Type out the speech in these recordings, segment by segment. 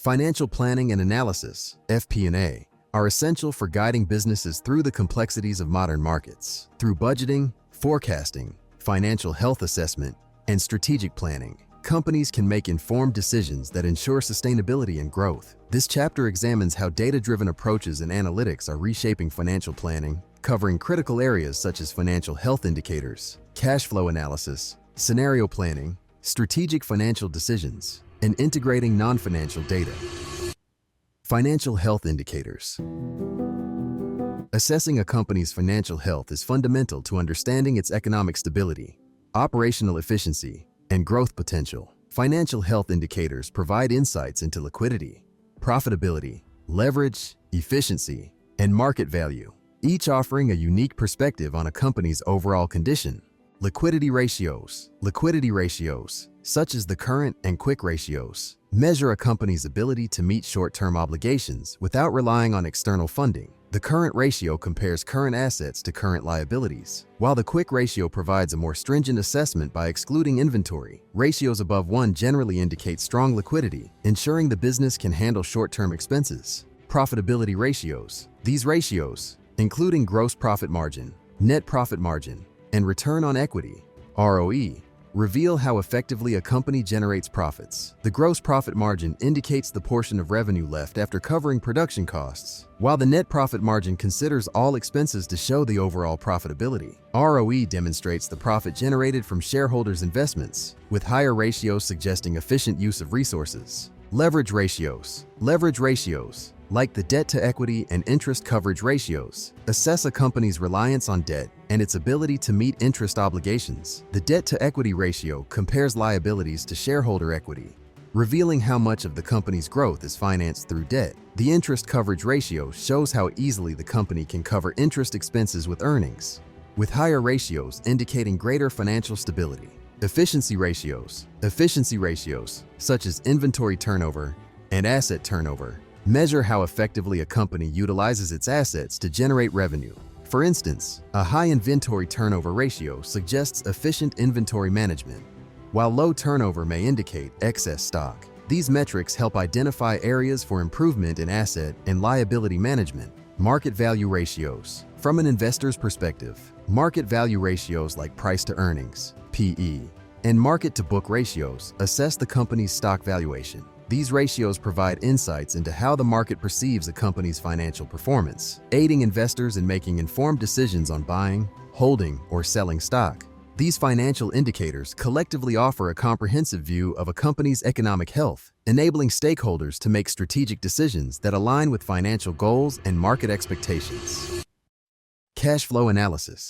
Financial planning and analysis, FP&A, are essential for guiding businesses through the complexities of modern markets. Through budgeting, forecasting, financial health assessment, and strategic planning, companies can make informed decisions that ensure sustainability and growth. This chapter examines how data-driven approaches and analytics are reshaping financial planning, covering critical areas such as financial health indicators, cash flow analysis, scenario planning, strategic financial decisions, and integrating non-financial data. Financial health indicators. Assessing a company's financial health is fundamental to understanding its economic stability, operational efficiency, and growth potential. Financial health indicators provide insights into liquidity, profitability, leverage, efficiency, and market value, each offering a unique perspective on a company's overall condition. Liquidity ratios, such as the current and quick ratios, measure a company's ability to meet short-term obligations without relying on external funding. The current ratio compares current assets to current liabilities, while the quick ratio provides a more stringent assessment by excluding inventory. Ratios above 1 generally indicate strong liquidity, ensuring the business can handle short-term expenses. Profitability ratios. These ratios, including gross profit margin, net profit margin, and return on equity, ROE, reveal how effectively a company generates profits. The gross profit margin indicates the portion of revenue left after covering production costs, while the net profit margin considers all expenses to show the overall profitability. ROE demonstrates the profit generated from shareholders' investments, with higher ratios suggesting efficient use of resources. Leverage ratios, like the debt-to-equity and interest coverage ratios, assess a company's reliance on debt and its ability to meet interest obligations. The debt-to-equity ratio compares liabilities to shareholder equity, revealing how much of the company's growth is financed through debt. The interest coverage ratio shows how easily the company can cover interest expenses with earnings, with higher ratios indicating greater financial stability. Efficiency ratios, such as inventory turnover and asset turnover, measure how effectively a company utilizes its assets to generate revenue. For instance, a high inventory turnover ratio suggests efficient inventory management, while low turnover may indicate excess stock. These metrics help identify areas for improvement in asset and liability management. Market value ratios. From an investor's perspective, market value ratios like price to earnings, PE, and market to book ratios assess the company's stock valuation. These ratios provide insights into how the market perceives a company's financial performance, aiding investors in making informed decisions on buying, holding, or selling stock. These financial indicators collectively offer a comprehensive view of a company's economic health, enabling stakeholders to make strategic decisions that align with financial goals and market expectations. Cash flow analysis.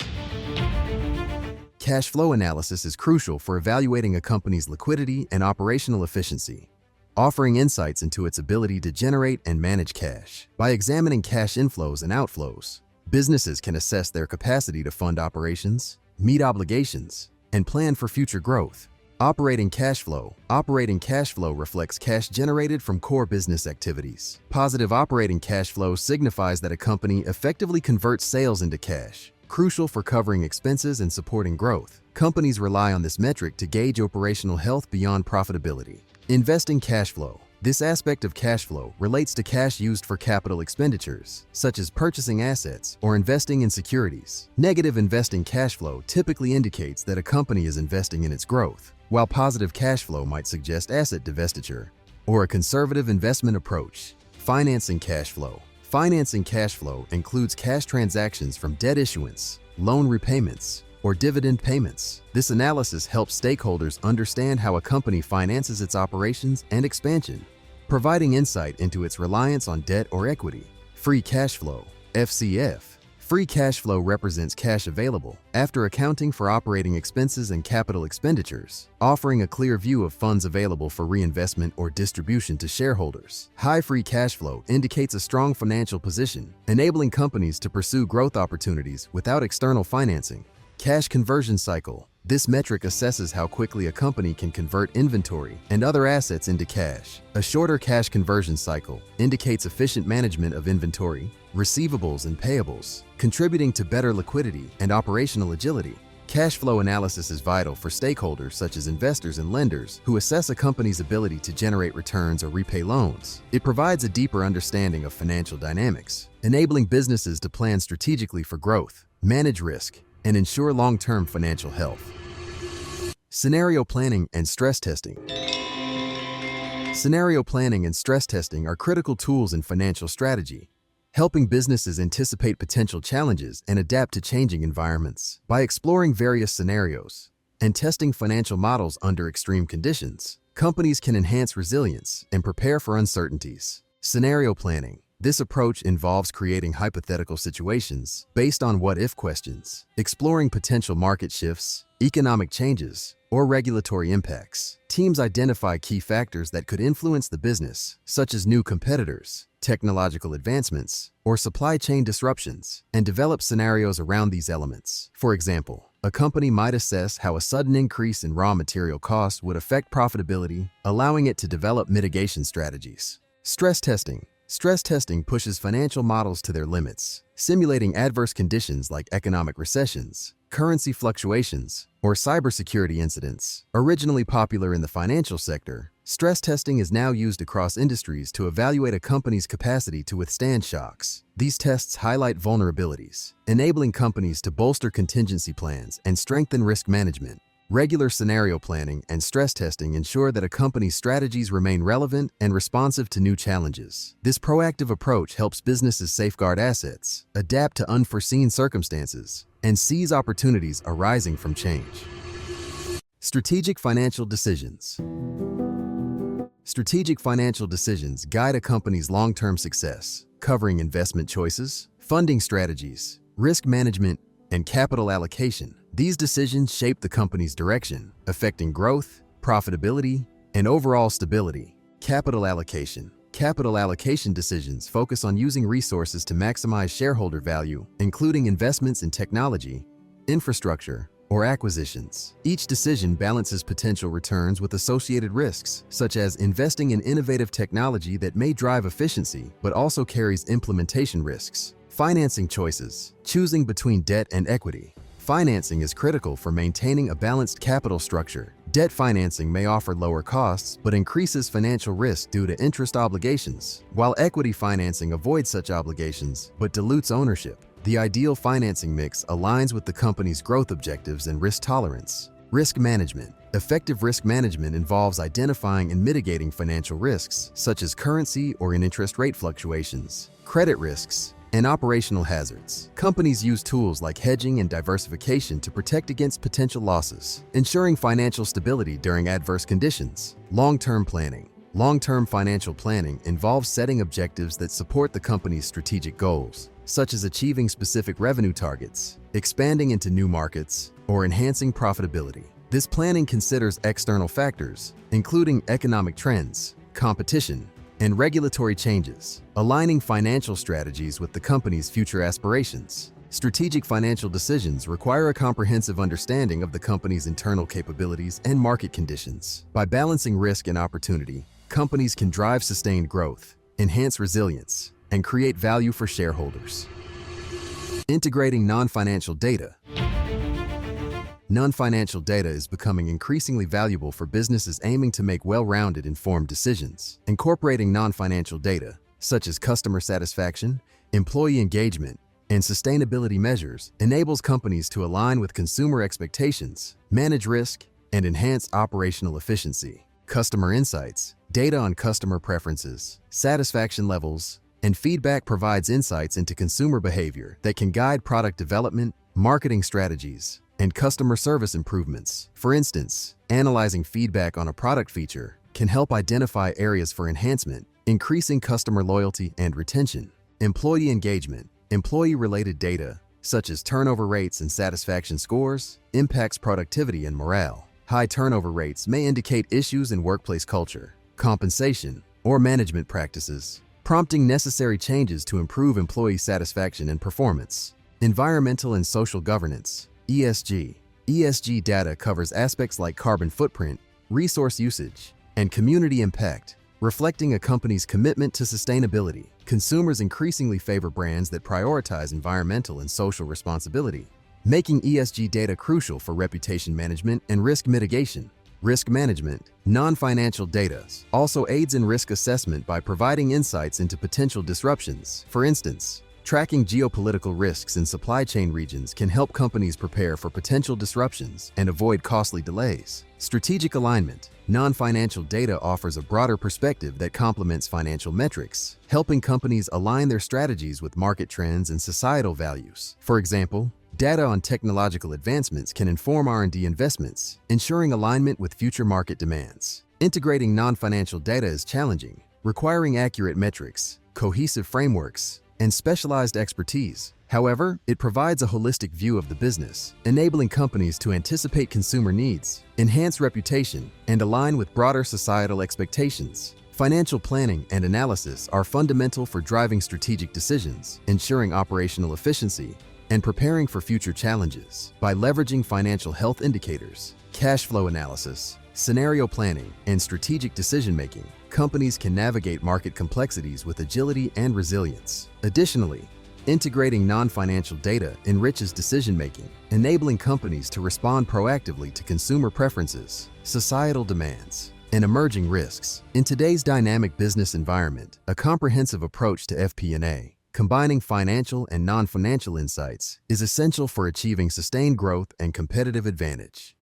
Cash flow analysis is crucial for evaluating a company's liquidity and operational efficiency, offering insights into its ability to generate and manage cash. By examining cash inflows and outflows, businesses can assess their capacity to fund operations, meet obligations, and plan for future growth. Operating cash flow reflects cash generated from core business activities. Positive operating cash flow signifies that a company effectively converts sales into cash, crucial for covering expenses and supporting growth. Companies rely on this metric to gauge operational health beyond profitability. Investing cash flow. This aspect of cash flow relates to cash used for capital expenditures, such as purchasing assets or investing in securities. Negative investing cash flow typically indicates that a company is investing in its growth, while positive cash flow might suggest asset divestiture or a conservative investment approach. Financing cash flow. Financing cash flow includes cash transactions from debt issuance, loan repayments, or dividend payments. This analysis helps stakeholders understand how a company finances its operations and expansion, providing insight into its reliance on debt or equity. Free cash flow, FCF. Free cash flow represents cash available after accounting for operating expenses and capital expenditures, offering a clear view of funds available for reinvestment or distribution to shareholders. High free cash flow indicates a strong financial position, enabling companies to pursue growth opportunities without external financing. Cash conversion cycle. This metric assesses how quickly a company can convert inventory and other assets into cash. A shorter cash conversion cycle indicates efficient management of inventory, receivables, and payables, contributing to better liquidity and operational agility. Cash flow analysis is vital for stakeholders such as investors and lenders who assess a company's ability to generate returns or repay loans. It provides a deeper understanding of financial dynamics, enabling businesses to plan strategically for growth, manage risk, and ensure long-term financial health. Scenario planning and stress testing. Scenario planning and stress testing are critical tools in financial strategy, helping businesses anticipate potential challenges and adapt to changing environments. By exploring various scenarios and testing financial models under extreme conditions, companies can enhance resilience and prepare for uncertainties. Scenario planning. This approach involves creating hypothetical situations based on what-if questions, exploring potential market shifts, economic changes, or regulatory impacts. Teams identify key factors that could influence the business, such as new competitors, technological advancements, or supply chain disruptions, and develop scenarios around these elements. For example, a company might assess how a sudden increase in raw material costs would affect profitability, allowing it to develop mitigation strategies. Stress testing. Stress testing pushes financial models to their limits, simulating adverse conditions like economic recessions, currency fluctuations, or cybersecurity incidents. Originally popular in the financial sector, stress testing is now used across industries to evaluate a company's capacity to withstand shocks. These tests highlight vulnerabilities, enabling companies to bolster contingency plans and strengthen risk management. Regular scenario planning and stress testing ensure that a company's strategies remain relevant and responsive to new challenges. This proactive approach helps businesses safeguard assets, adapt to unforeseen circumstances, and seize opportunities arising from change. Strategic financial decisions. Strategic financial decisions guide a company's long-term success, covering investment choices, funding strategies, risk management, and capital allocation. These decisions shape the company's direction, affecting growth, profitability, and overall stability. Capital allocation. Capital allocation decisions focus on using resources to maximize shareholder value, including investments in technology, infrastructure, or acquisitions. Each decision balances potential returns with associated risks, such as investing in innovative technology that may drive efficiency but also carries implementation risks. Financing choices. Choosing between debt and equity. Financing is critical for maintaining a balanced capital structure. Debt financing may offer lower costs but increases financial risk due to interest obligations, while equity financing avoids such obligations but dilutes ownership. The ideal financing mix aligns with the company's growth objectives and risk tolerance. Risk management. Effective risk management involves identifying and mitigating financial risks, such as currency or interest rate fluctuations, credit risks, and operational hazards. Companies use tools like hedging and diversification to protect against potential losses, ensuring financial stability during adverse conditions. Long-term planning. Long-term financial planning involves setting objectives that support the company's strategic goals, such as achieving specific revenue targets, expanding into new markets, or enhancing profitability. This planning considers external factors, including economic trends, competition, and regulatory changes, aligning financial strategies with the company's future aspirations. Strategic financial decisions require a comprehensive understanding of the company's internal capabilities and market conditions. By balancing risk and opportunity, companies can drive sustained growth, enhance resilience, and create value for shareholders. Integrating non-financial data. Non-financial data is becoming increasingly valuable for businesses aiming to make well-rounded, informed decisions. Incorporating non-financial data, such as customer satisfaction, employee engagement, and sustainability measures, enables companies to align with consumer expectations, manage risk, and enhance operational efficiency. Customer insights. Data on customer preferences, satisfaction levels, and feedback provides insights into consumer behavior that can guide product development, marketing strategies, and customer service improvements. For instance, analyzing feedback on a product feature can help identify areas for enhancement, increasing customer loyalty and retention. Employee engagement. Employee-related data, such as turnover rates and satisfaction scores, impacts productivity and morale. High turnover rates may indicate issues in workplace culture, compensation, or management practices, prompting necessary changes to improve employee satisfaction and performance. Environmental and social governance. ESG. ESG data covers aspects like carbon footprint, resource usage, and community impact, reflecting a company's commitment to sustainability. Consumers increasingly favor brands that prioritize environmental and social responsibility. making ESG data crucial for reputation management and risk mitigation. Risk management, non-financial data, also aids in risk assessment by providing insights into potential disruptions. For instance, tracking geopolitical risks in supply chain regions can help companies prepare for potential disruptions and avoid costly delays. Strategic alignment, non-financial data offers a broader perspective that complements financial metrics, helping companies align their strategies with market trends and societal values. For example, data on technological advancements can inform R&D investments, ensuring alignment with future market demands. Integrating non-financial data is challenging, requiring accurate metrics, cohesive frameworks, and specialized expertise. However, it provides a holistic view of the business, enabling companies to anticipate consumer needs, enhance reputation, and align with broader societal expectations. Financial planning and analysis are fundamental for driving strategic decisions, ensuring operational efficiency, and preparing for future challenges. By leveraging financial health indicators, cash flow analysis, scenario planning, and strategic decision-making, companies can navigate market complexities with agility and resilience. Additionally, integrating non-financial data enriches decision-making, enabling companies to respond proactively to consumer preferences, societal demands, and emerging risks. In today's dynamic business environment, a comprehensive approach to FP&A, combining financial and non-financial insights, is essential for achieving sustained growth and competitive advantage.